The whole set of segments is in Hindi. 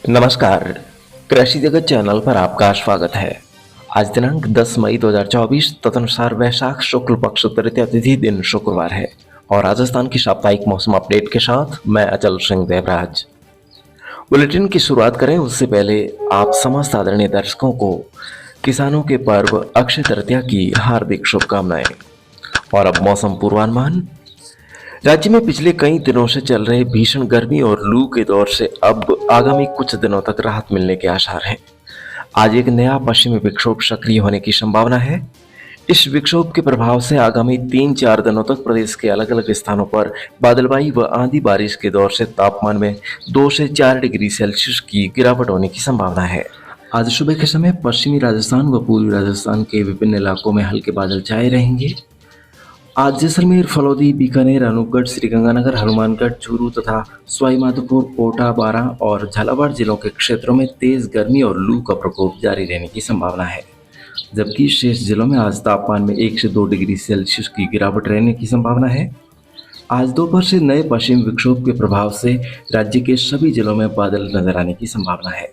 नमस्कार। कृषि जगत चैनल पर आपका स्वागत है। आज दिनांक 10 मई 2024 तदनुसार वैशाख शुक्ल पक्ष तृतीया तिथि दिन शुक्रवार है और राजस्थान की साप्ताहिक मौसम अपडेट के साथ मैं अचल सिंह देवराज। बुलेटिन की शुरुआत करें उससे पहले आप समस्त आदरणीय दर्शकों को किसानों के पर्व अक्षय तृतीया की हार्दिक शुभकामनाएं। और अब मौसम पूर्वानुमान। राज्य में पिछले कई दिनों से चल रहे भीषण गर्मी और लू के दौर से अब आगामी कुछ दिनों तक राहत मिलने के आसार हैं। आज एक नया पश्चिमी विक्षोभ सक्रिय होने की संभावना है। इस विक्षोभ के प्रभाव से आगामी 3-4 दिनों तक प्रदेश के अलग अलग स्थानों पर बादलबाई व आंधी बारिश के दौर से तापमान में 2 से 4 डिग्री सेल्सियस की गिरावट होने की संभावना है। आज सुबह के समय पश्चिमी राजस्थान व पूर्वी राजस्थान के विभिन्न इलाकों में हल्के बादल छाए रहेंगे। आज जैसलमेर, फलौदी, बीकानेर, अनूपगढ़, श्रीगंगानगर, हनुमानगढ़, चूरू तथा सवाईमाधोपुर, कोटा, बारां और झालावाड़ जिलों के क्षेत्रों में तेज गर्मी और लू का प्रकोप जारी रहने की संभावना है, जबकि शेष जिलों में आज तापमान में 1 से 2 डिग्री सेल्सियस की गिरावट रहने की संभावना है। आज दोपहर से नए पश्चिम विक्षोभ के प्रभाव से राज्य के सभी जिलों में बादल नजर आने की संभावना है,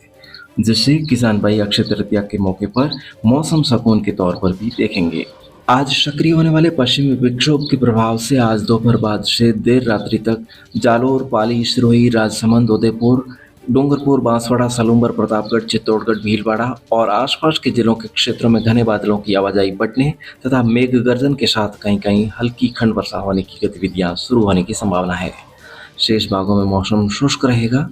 जिससे किसान भाई अक्षय तृतीया के मौके पर मौसम सुकून के तौर पर भी देखेंगे। आज सक्रिय होने वाले पश्चिमी विक्षोभ के प्रभाव से आज दोपहर बाद से देर रात्रि तक जालोर, पाली, सिरोही, राजसमंद, उदयपुर, डूंगरपुर, बांसवाड़ा, सलूंबर, प्रतापगढ़, चित्तौड़गढ़, भीलवाड़ा और आसपास के जिलों के क्षेत्रों में घने बादलों की आवाजाही बढ़ने तथा मेघ गर्जन के साथ कहीं कहीं हल्की खंड वर्षा होने की गतिविधियां शुरू होने की संभावना है। शेष भागों में मौसम शुष्क रहेगा।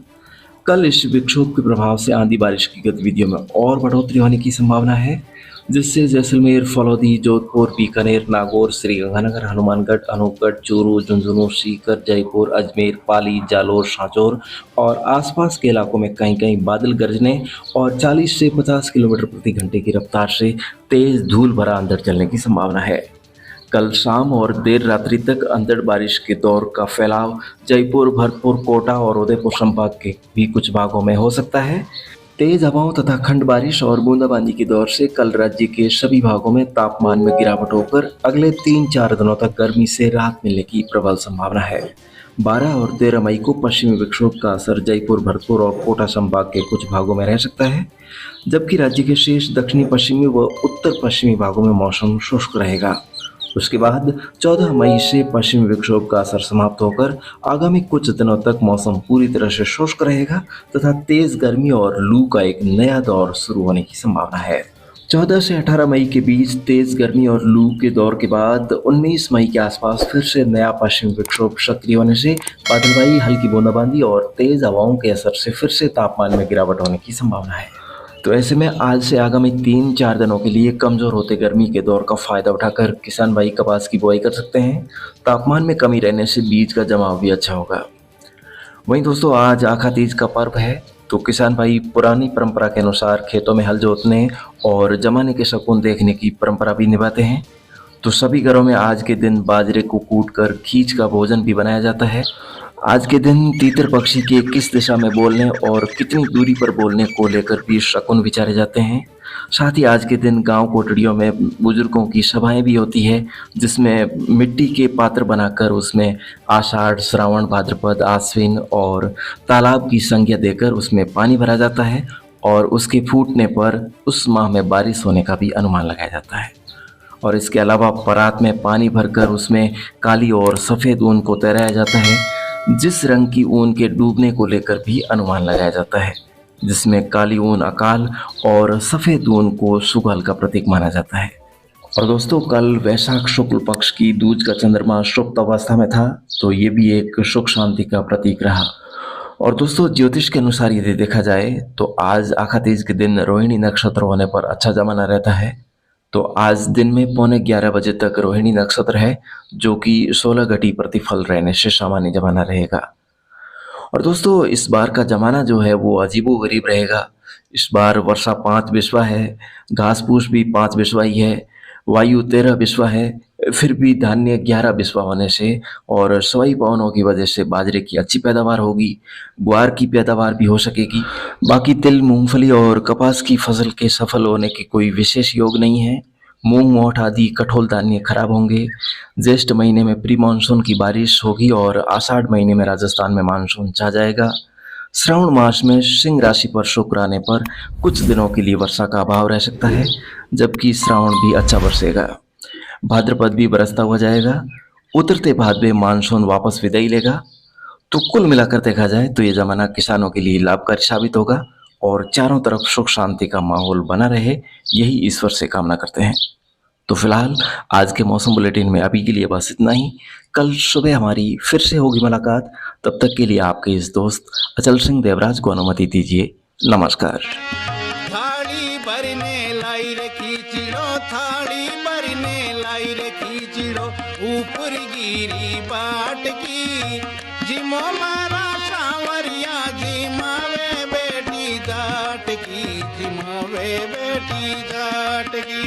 कल इस विक्षोभ के प्रभाव से आंधी बारिश की गतिविधियों में और बढ़ोतरी होने की संभावना है, जिससे जैसलमेर, फलौदी, जोधपुर, बीकानेर, नागौर, श्रीगंगानगर, हनुमानगढ़, अनूपगढ़, चूरू, झुंझुनू, सीकर, जयपुर, अजमेर, पाली, जालोर, सांचौर और आसपास के इलाकों में कहीं कहीं बादल गरजने और 40 से 50 किलोमीटर प्रति घंटे की रफ्तार से तेज धूल भरा अंधड़ चलने की संभावना है। कल शाम और देर रात्रि तक अंधड़ बारिश के दौर का फैलाव जयपुर, भरतपुर, कोटा और उदयपुर संभाग के भी कुछ भागों में हो सकता है। तेज हवाओं तथा खंड बारिश और बूंदाबांदी के दौर से कल राज्य के सभी भागों में तापमान में गिरावट होकर अगले 3-4 दिनों तक गर्मी से राहत मिलने की प्रबल संभावना है। 12 और 13 मई को पश्चिमी विक्षोभ का असर जयपुर, भरतपुर और कोटा संभाग के कुछ भागों में रह सकता है, जबकि राज्य के शेष दक्षिणी पश्चिमी व उत्तर पश्चिमी भागों में मौसम शुष्क रहेगा। उसके बाद 14 मई से पश्चिमी विक्षोभ का असर समाप्त होकर आगामी कुछ दिनों तक मौसम पूरी तरह से शुष्क रहेगा तथा तेज गर्मी और लू का एक नया दौर शुरू होने की संभावना है। 14 से 18 मई के बीच तेज गर्मी और लू के दौर के बाद 19 मई के आसपास फिर से नया पश्चिमी विक्षोभ सक्रिय होने से बादलबाई, हल्की बूंदाबांदी और तेज हवाओं के असर से फिर से तापमान में गिरावट होने की संभावना है। तो ऐसे में आज से आगामी 3-4 दिनों के लिए कमजोर होते गर्मी के दौर का फायदा उठाकर किसान भाई कपास की बुआई कर सकते हैं। तापमान में कमी रहने से बीज का जमाव भी अच्छा होगा। वहीं दोस्तों, आज आखा तीज का पर्व है, तो किसान भाई पुरानी परंपरा के अनुसार खेतों में हल जोतने और जमाने के शगुन देखने की परंपरा भी निभाते हैं। तो सभी घरों में आज के दिन बाजरे को कूटकर खींच का भोजन भी बनाया जाता है। आज के दिन तीतर पक्षी के किस दिशा में बोलने और कितनी दूरी पर बोलने को लेकर भी शकुन विचारे जाते हैं। साथ ही आज के दिन गांव कोठड़ियों में बुजुर्गों की सभाएं भी होती है, जिसमें मिट्टी के पात्र बनाकर उसमें आषाढ़, श्रावण, भाद्रपद, आश्विन और तालाब की संज्ञा देकर उसमें पानी भरा जाता है और उसके फूटने पर उस माह में बारिश होने का भी अनुमान लगाया जाता है। और इसके अलावा परात में पानी भरकर उसमें काली और सफ़ेद ऊन को तैराया जाता है, जिस रंग की ऊन के डूबने को लेकर भी अनुमान लगाया जाता है, जिसमें काली ऊन अकाल और सफ़ेद ऊन को सुगल का प्रतीक माना जाता है। और दोस्तों, कल वैशाख शुक्ल पक्ष की दूज का चंद्रमा सुप्त अवस्था में था, तो ये भी एक सुख शांति का प्रतीक रहा। और दोस्तों, ज्योतिष के अनुसार यदि देखा जाए तो आज आखा तीज के दिन रोहिणी नक्षत्र होने पर अच्छा जमाना रहता है। तो आज दिन में 11:15 बजे तक रोहिणी नक्षत्र है, जो कि 16 घटी प्रतिफल रहने से सामान्य जमाना रहेगा। और दोस्तों, इस बार का जमाना जो है वो अजीबोगरीब रहेगा। इस बार वर्षा 5 बिस्वा है, घास फूस भी 5 बिस्वा ही है, वायु 13 बिस्वा है, फिर भी धान्य 11 बिस्वा होने से और सवाई पवनों की वजह से बाजरे की अच्छी पैदावार होगी, ग्वार की पैदावार भी हो सकेगी। बाकी तिल, मूंगफली और कपास की फसल के सफल होने के कोई विशेष योग नहीं है। मूंग, मोठ आदि कठोल धान्य खराब होंगे। ज्येष्ठ महीने में प्री मानसून की बारिश होगी और आषाढ़ महीने में राजस्थान में मानसून छा जाएगा। श्रावण मास में सिंह राशि पर शुक्र आने पर कुछ दिनों के लिए वर्षा का अभाव रह सकता है, जबकि श्रावण भी अच्छा बरसेगा। भाद्रपद भी बरसता हुआ जाएगा। उतरते भाद्र में मानसून वापस विदाई लेगा। तो कुल मिलाकर देखा जाए तो ये जमाना किसानों के लिए लाभकारी साबित होगा और चारों तरफ सुख शांति का माहौल बना रहे, यही ईश्वर से कामना करते हैं। तो फिलहाल आज के मौसम बुलेटिन में अभी के लिए बस इतना ही। कल सुबह हमारी फिर से होगी मुलाकात। तब तक के लिए आपके इस दोस्त अचल सिंह देवराज को अनुमति दीजिए। नमस्कार। थाली भरने लाई रे खींचड़ो, थाली भरने लाई रे खींचड़ो, ऊपर गिरी बाट की जिमो मारा सांवरिया जिमावे बेटी जाट की, जिमावे बेटी जाट की।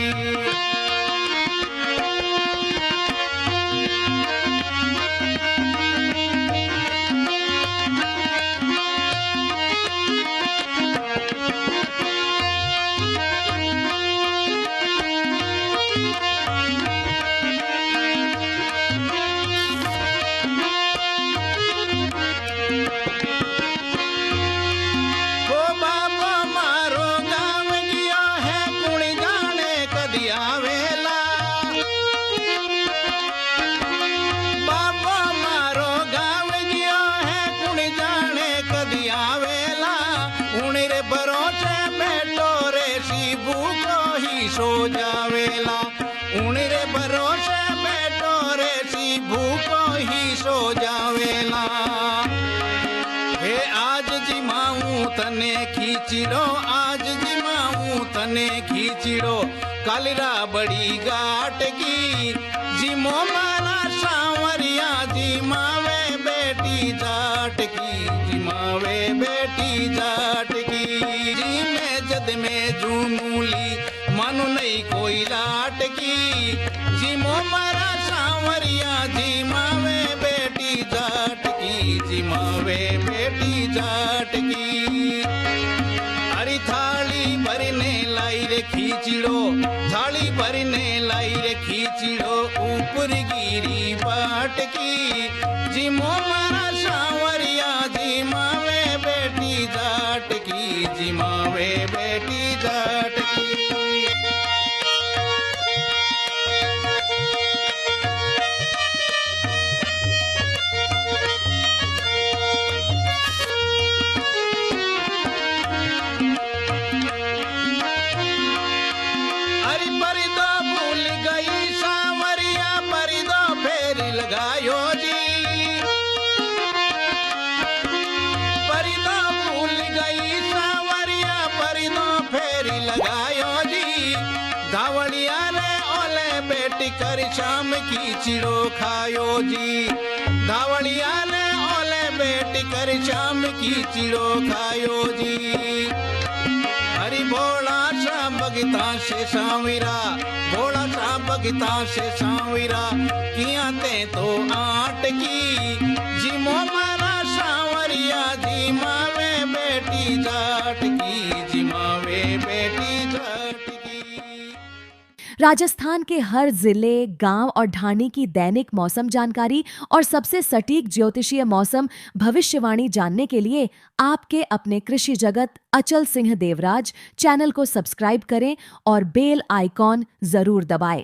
ओ बाबा मारो गाँव गया है, कुण जाने कदी आवेला। बाबा मारो गाँव गया है, कुण जाने कदी आवेला। उनरे भरोसे बैठो रे शिबू को ही सो जावेला। उनरे भरोसे बैठो रे शिबू को ही सो जावेला। हे आज जिमाऊं तने खींचड़ो, आज जिमाऊं तने खींचड़ो, कालरा बड़ी गाट की जिमो मारा सांवरिया जिमावे बेटी जाट की, जिमावे बेटी जाट की। जी में जद में जूनूली मानो नहीं कोई लाट की, जिमो मारा सांवरिया जिमावे बेटी जाट की, जिमावे बेटी जाट की। अरे थाली भरने लाई रे खींचड़ो, थाली भरने लाई रे खींचड़ो, ऊपर गिरी बाट की जिमो मारा सांवरिया जिमावे बेटी जाट की, जिमावे बेटी जाट की। अरे परिदो भूल गई सांवरिया, परिदो फेर लगायो जी। परिदो भूल गई सांवरिया, परिदो फेर लगायो जी। धावड़िया रे ओले बेटी कर शाम की चिड़ो खायो जी। धावड़िया रे ओले बेटी कर शाम की चिड़ो खायो जी। हरि भोला सा भगता से सांविरा, भोला सा भगता से सांविरा, किया ते तो आट की जिमो मारा सांवरिया जिमावे बेटी जाट की, जिमावे बेटी जाट की। राजस्थान के हर जिले, गांव और ढाणी की दैनिक मौसम जानकारी और सबसे सटीक ज्योतिषीय मौसम भविष्यवाणी जानने के लिए आपके अपने कृषि जगत अचल सिंह देवराज चैनल को सब्सक्राइब करें और बेल आइकॉन जरूर दबाएं।